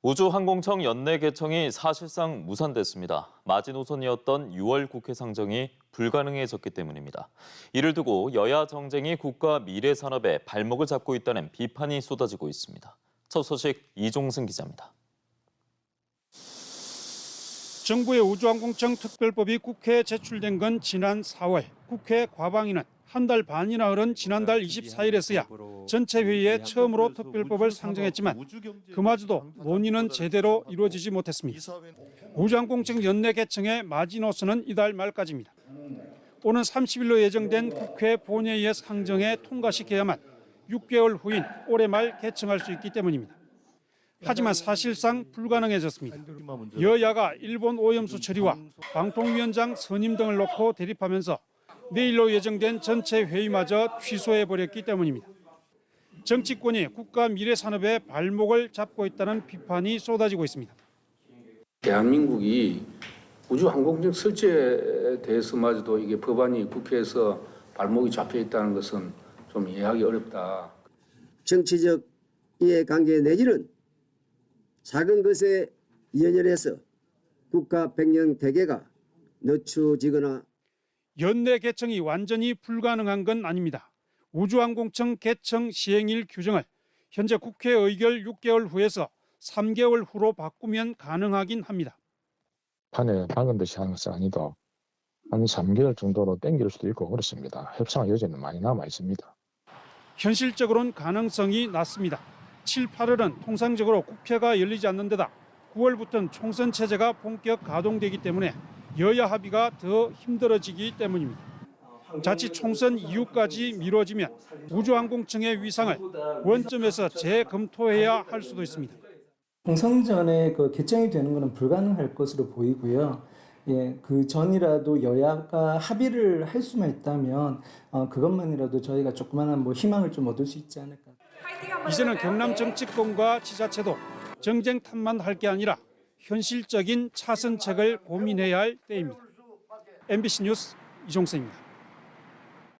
우주항공청 연내 개청이 사실상 무산됐습니다. 마지노선이었던 6월 국회 상정이 불가능해졌기 때문입니다. 이를 두고 여야 정쟁이 국가 미래 산업에 발목을 잡고 있다는 비판이 쏟아지고 있습니다. 첫 소식 이종승 기자입니다. 정부의 우주항공청 특별법이 국회에 제출된 건 지난 4월, 국회 과방위는 한 달 반이나 흐른 지난달 24일에서야 전체 회의에 처음으로 특별법을 상정했지만 그마저도 논의는 제대로 이루어지지 못했습니다. 우주항공청 연내 개청의 마지노선은 이달 말까지입니다. 오는 30일로 예정된 국회 본회의의 상정에 통과시켜야만 6개월 후인 올해 말 개청할 수 있기 때문입니다. 하지만 사실상 불가능해졌습니다. 여야가 일본 오염수 처리와 방통위원장 선임 등을 놓고 대립하면서 내일로 예정된 전체 회의마저 취소해버렸기 때문입니다. 정치권이 국가 미래 산업의 발목을 잡고 있다는 비판이 쏟아지고 있습니다. 대한민국이 우주항공청 설치에 대해서마저도 이게 법안이 국회에서 발목이 잡혀 있다는 것은 좀 이해하기 어렵다. 정치적 이해관계 내지는 작은 것에 연연해서 국가 백년 대계가 늦춰지거나 연내 개청이 완전히 불가능한 건 아닙니다. 우주항공청 개청 시행일 규정을 현재 국회 의결 6개월 후에서 3개월 후로 바꾸면 가능하긴 합니다. 판에 박은 듯이 하는 것은 아니고 한 3개월 정도로 당길 수도 있고 그렇습니다. 협상 여지는 많이 남아 있습니다. 현실적으로는 가능성이 낮습니다. 7, 8월은 통상적으로 국회가 열리지 않는 데다 9월부터는 총선 체제가 본격 가동되기 때문에 여야 합의가 더 힘들어지기 때문입니다. 자칫 총선 이후까지 미뤄지면 우주항공청의 위상을 원점에서 재검토해야 할 수도 있습니다. 총선 전에 개청이 되는 것은 불가능할 것으로 보이고요. 그 전이라도 여야가 합의를 할 수만 있다면 그것만이라도 저희가 조그마한 희망을 좀 얻을 수 있지 않을까. 이제는 경남 정치권과 지자체도 정쟁 탓만 할 게 아니라 현실적인 차선책을 고민해야 할 때입니다. MBC 뉴스 이종세입니다.